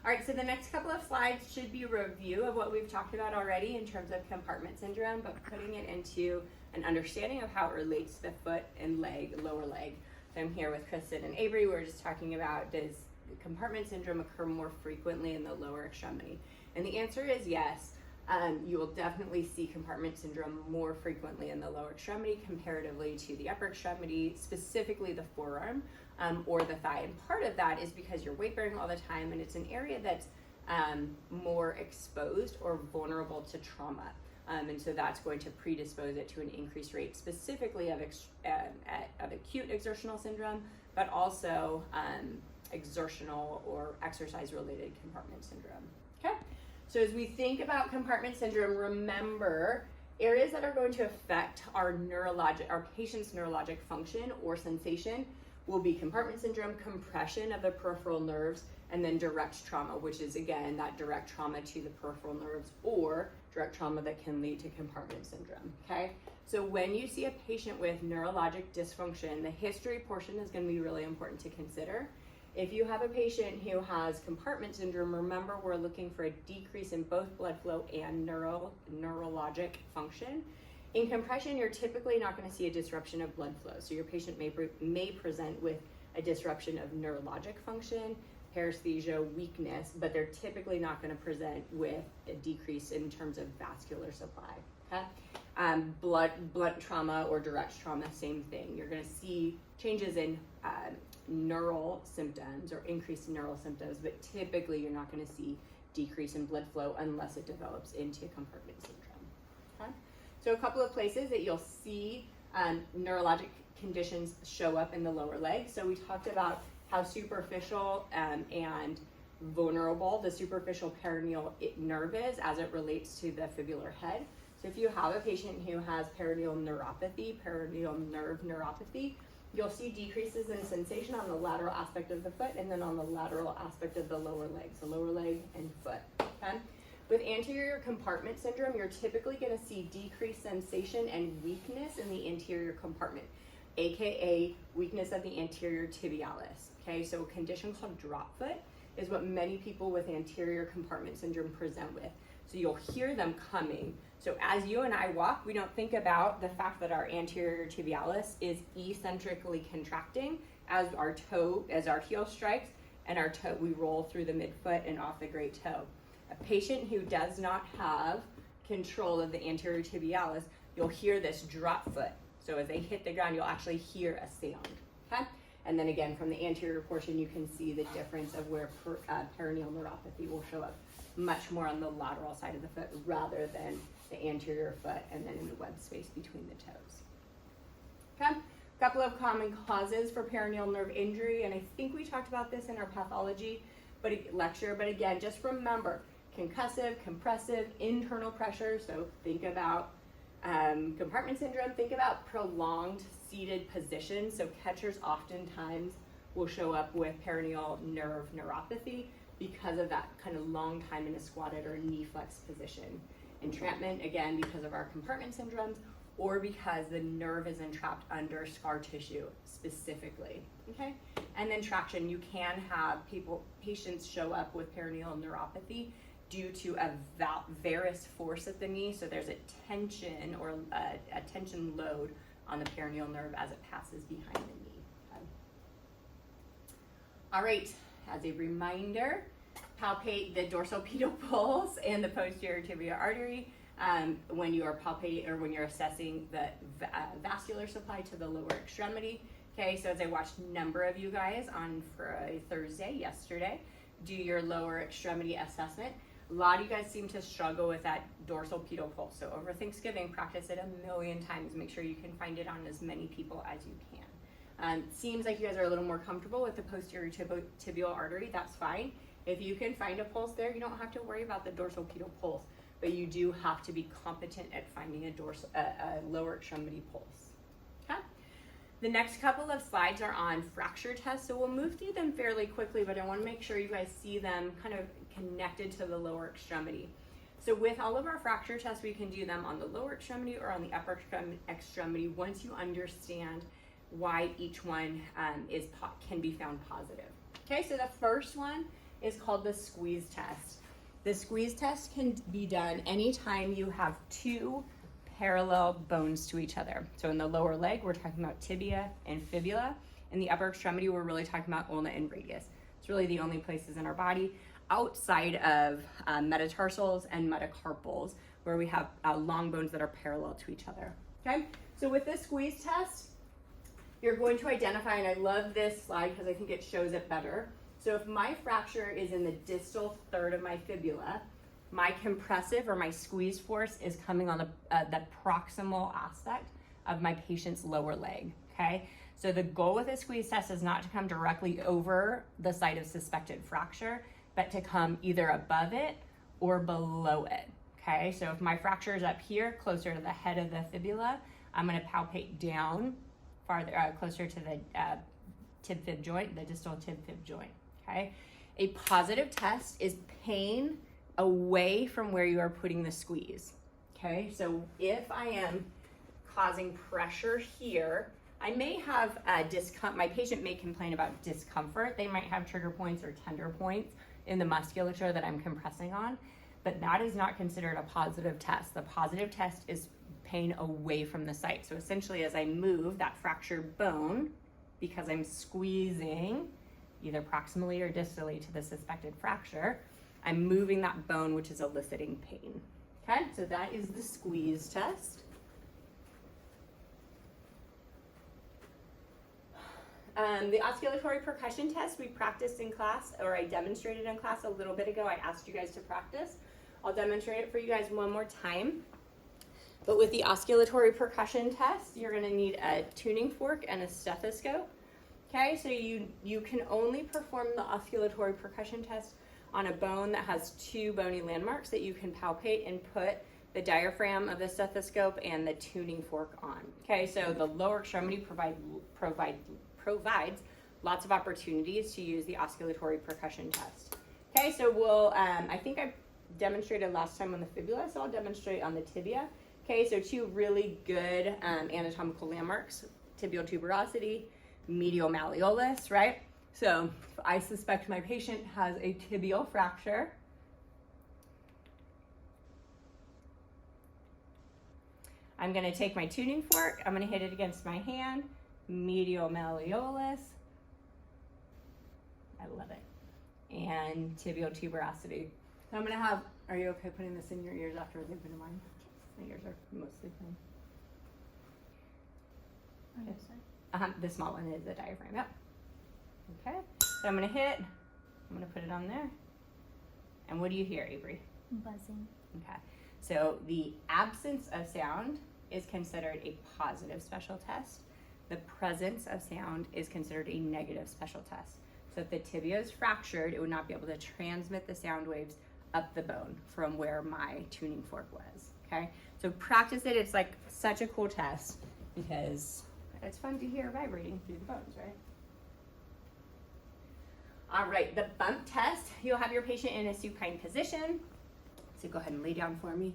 All right, so the next couple of slides should be a review of what we've talked about already in terms of compartment syndrome, but putting it into an understanding of how it relates to the foot and leg, lower leg. So I'm here with Kristen and Avery. We're just talking about, does compartment syndrome occur more frequently in the lower extremity? And the answer is yes. You will definitely see compartment syndrome more frequently in the lower extremity comparatively to the upper extremity, specifically the forearm or the thigh. And part of that is because you're weight bearing all the time and it's an area that's more exposed or vulnerable to trauma. And so that's going to predispose it to an increased rate specifically of acute exertional syndrome, but also exertional or exercise related compartment syndrome. Okay. So as we think about compartment syndrome, remember areas that are going to affect our patient's neurologic function or sensation will be compartment syndrome, compression of the peripheral nerves, and then direct trauma, which is again that direct trauma to the peripheral nerves or direct trauma that can lead to compartment syndrome. Okay, so when you see a patient with neurologic dysfunction, the history portion is going to be really important to consider. If you have a patient who has compartment syndrome, remember we're looking for a decrease in both blood flow and neurologic function. In compression, you're typically not going to see a disruption of blood flow. So your patient may present with a disruption of neurologic function, paresthesia, weakness, but they're typically not going to present with a decrease in terms of vascular supply. Okay? Blunt trauma or direct trauma, same thing. You're going to see changes in neural symptoms or increased neural symptoms, but typically you're not going to see decrease in blood flow unless it develops into compartment syndrome. Okay? So a couple of places that you'll see neurologic conditions show up in the lower leg. So we talked about how superficial and vulnerable the superficial peroneal nerve is as it relates to the fibular head. So if you have a patient who has peroneal neuropathy, peroneal nerve neuropathy, you'll see decreases in sensation on the lateral aspect of the foot and then on the lateral aspect of the lower leg, so lower leg and foot. Okay? With anterior compartment syndrome, you're typically going to see decreased sensation and weakness in the anterior compartment, aka weakness of the anterior tibialis. Okay, so a condition called drop foot is what many people with anterior compartment syndrome present with. So you'll hear them coming. So as you and I walk, we don't think about the fact that our anterior tibialis is eccentrically contracting as our heel strikes and our toe, we roll through the midfoot and off the great toe. A patient who does not have control of the anterior tibialis, you'll hear this drop foot. So as they hit the ground, you'll actually hear a sound. Okay? And then again, from the anterior portion, you can see the difference of where peroneal neuropathy will show up much more on the lateral side of the foot rather than the anterior foot and then in the web space between the toes. Okay, a couple of common causes for peroneal nerve injury, and I think we talked about this in our pathology lecture, but again, just remember concussive, compressive, internal pressure. So think about compartment syndrome, think about prolonged seated position. So catchers oftentimes will show up with peroneal nerve neuropathy because of that kind of long time in a squatted or knee flex position. Entrapment, again, because of our compartment syndromes or because the nerve is entrapped under scar tissue specifically, okay? And then traction, you can have patients show up with peroneal neuropathy due to a varus force at the knee, so there's a tension or a tension load on the peroneal nerve as it passes behind the knee. Okay? All right, as a reminder, palpate the dorsal pedal pulse and the posterior tibial artery when you are palpating or when you're assessing the vascular supply to the lower extremity. Okay, so as I watched a number of you guys on Thursday, yesterday, do your lower extremity assessment. A lot of you guys seem to struggle with that dorsal pedal pulse. So over Thanksgiving, practice it a million times. Make sure you can find it on as many people as you can. Seems like you guys are a little more comfortable with the posterior tibial artery. That's fine. If you can find a pulse there, you don't have to worry about the dorsal pedal pulse, but you do have to be competent at finding a lower extremity pulse. Okay? The next couple of slides are on fracture tests, so we'll move through them fairly quickly, but I want to make sure you guys see them kind of connected to the lower extremity. So with all of our fracture tests, we can do them on the lower extremity or on the upper extremity once you understand why each one can be found positive. Okay, so the first one is called the squeeze test. The squeeze test can be done anytime you have two parallel bones to each other. So in the lower leg, we're talking about tibia and fibula. In the upper extremity, we're really talking about ulna and radius. It's really the only places in our body outside of metatarsals and metacarpals where we have long bones that are parallel to each other. Okay, so with this squeeze test, you're going to identify, and I love this slide because I think it shows it better. So if my fracture is in the distal third of my fibula, my compressive or my squeeze force is coming on the proximal aspect of my patient's lower leg, okay? So the goal with a squeeze test is not to come directly over the site of suspected fracture, but to come either above it or below it, okay? So if my fracture is up here, closer to the head of the fibula, I'm gonna palpate down farther, closer to the tib-fib joint, the distal tib-fib joint, okay? A positive test is pain away from where you are putting the squeeze, okay? So if I am causing pressure here, I may have my patient may complain about discomfort. They might have trigger points or tender points in the musculature that I'm compressing on, but that is not considered a positive test. The positive test is pain away from the site. So essentially, as I move that fractured bone, because I'm squeezing either proximally or distally to the suspected fracture, I'm moving that bone, which is eliciting pain. Okay, so that is the squeeze test. The osculatory percussion test we practiced in class, or I demonstrated in class a little bit ago. I asked you guys to practice. I'll demonstrate it for you guys one more time. But with the osculatory percussion test, you're gonna need a tuning fork and a stethoscope. Okay, so you can only perform the osculatory percussion test on a bone that has two bony landmarks that you can palpate and put the diaphragm of the stethoscope and the tuning fork on. Okay, so the lower extremity provides lots of opportunities to use the osculatory percussion test. Okay, so we'll, I think I demonstrated last time on the fibula, so I'll demonstrate on the tibia. Okay, so two really good anatomical landmarks, tibial tuberosity, medial malleolus, right? So if I suspect my patient has a tibial fracture, I'm gonna take my tuning fork, I'm gonna hit it against my hand, medial malleolus, I love it, and tibial tuberosity. So I'm gonna have, are you okay putting this in your ears after they've been in mine? My ears are mostly clean. The small one is the diaphragm, yep. Okay, so I'm gonna hit, I'm gonna put it on there. And what do you hear, Avery? Buzzing. Okay, so the absence of sound is considered a positive special test. The presence of sound is considered a negative special test. So if the tibia is fractured, it would not be able to transmit the sound waves up the bone from where my tuning fork was, okay? So practice it, it's like such a cool test because it's fun to hear vibrating through the bones, right? All right, the bump test, you'll have your patient in a supine position. So go ahead and lay down for me.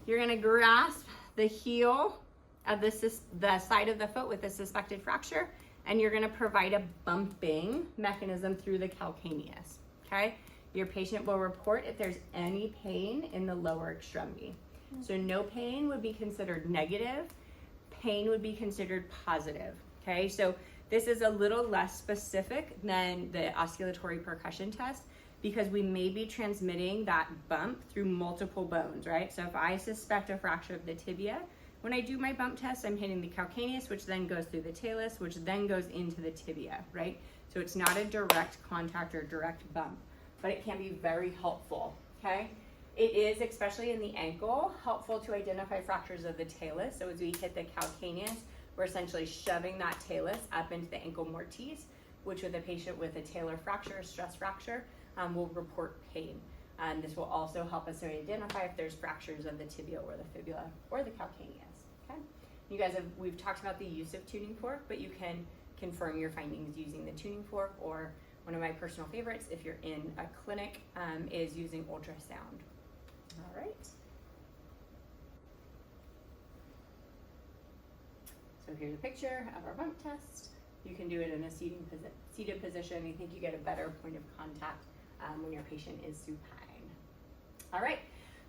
You're gonna grasp the heel of the side of the foot with the suspected fracture, and you're gonna provide a bumping mechanism through the calcaneus, okay? Your patient will report if there's any pain in the lower extremity. So no pain would be considered negative, pain would be considered positive, okay? So this is a little less specific than the osculatory percussion test because we may be transmitting that bump through multiple bones, right? So if I suspect a fracture of the tibia, when I do my bump test, I'm hitting the calcaneus, which then goes through the talus, which then goes into the tibia, right? So it's not a direct contact or direct bump, but it can be very helpful, okay? It is, especially in the ankle, helpful to identify fractures of the talus. So as we hit the calcaneus, we're essentially shoving that talus up into the ankle mortise, which with a patient with a talar fracture, stress fracture, will report pain. This will also help us to identify if there's fractures of the tibia or the fibula or the calcaneus, okay? You guys we've talked about the use of tuning fork, but you can confirm your findings using the tuning fork, or one of my personal favorites, if you're in a clinic, is using ultrasound. All right. So here's a picture of our bump test. You can do it in a seated position. I think you get a better point of contact when your patient is supine. All right,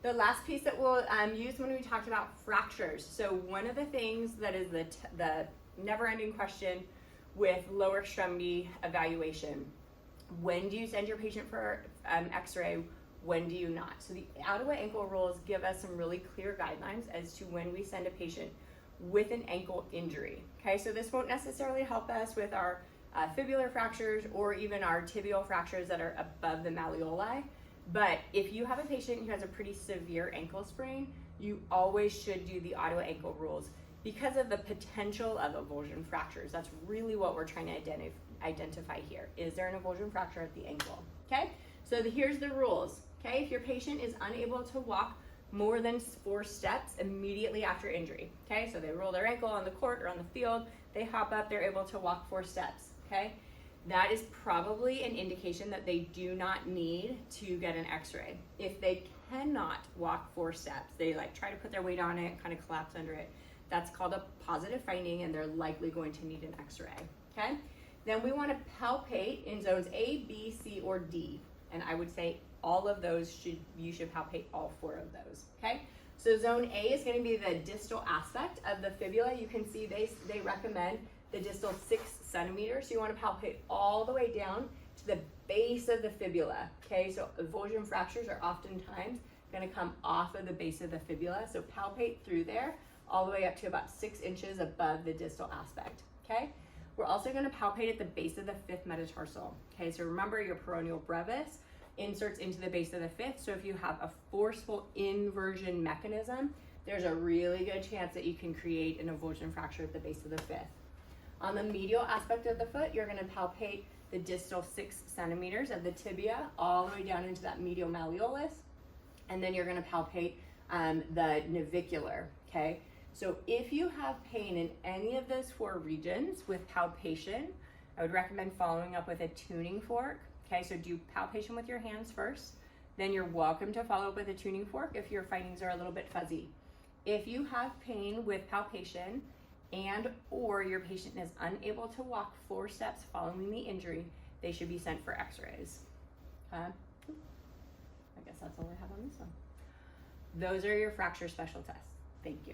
the last piece that we'll use when we talked about fractures. So one of the things that is the never-ending question with lower extremity evaluation: when do you send your patient for x-ray? When do you not? So the Ottawa ankle rules give us some really clear guidelines as to when we send a patient with an ankle injury. Okay, so this won't necessarily help us with our fibular fractures or even our tibial fractures that are above the malleoli. But if you have a patient who has a pretty severe ankle sprain, you always should do the Ottawa ankle rules because of the potential of avulsion fractures. That's really what we're trying to identify here. Is there an avulsion fracture at the ankle? Okay, so here's the rules. Okay, if your patient is unable to walk more than 4 steps immediately after injury, okay, so they roll their ankle on the court or on the field, they hop up, they're able to walk 4 steps, okay, that is probably an indication that they do not need to get an x-ray. If they cannot walk 4 steps, they like try to put their weight on it, kind of collapse under it, that's called a positive finding and they're likely going to need an x-ray, okay? Then we want to palpate in zones A, B, C, or D, and I would say all of those you should palpate all 4 of those, okay? So zone A is going to be the distal aspect of the fibula. You can see they recommend the distal 6 centimeters. So you want to palpate all the way down to the base of the fibula, okay? So avulsion fractures are oftentimes going to come off of the base of the fibula. So palpate through there all the way up to about 6 inches above the distal aspect, okay? We're also going to palpate at the base of the 5th metatarsal, okay? So remember your peroneal brevis inserts into the base of the 5th. So if you have a forceful inversion mechanism, there's a really good chance that you can create an avulsion fracture at the base of the 5th. On the medial aspect of the foot, you're going to palpate the distal 6 centimeters of the tibia all the way down into that medial malleolus. And then you're going to palpate the navicular, okay? So if you have pain in any of those 4 regions with palpation, I would recommend following up with a tuning fork. Okay, so do palpation with your hands first, then you're welcome to follow up with a tuning fork if your findings are a little bit fuzzy. If you have pain with palpation and or your patient is unable to walk 4 steps following the injury, they should be sent for x-rays. I guess that's all I have on this one. Those are your fracture special tests. Thank you.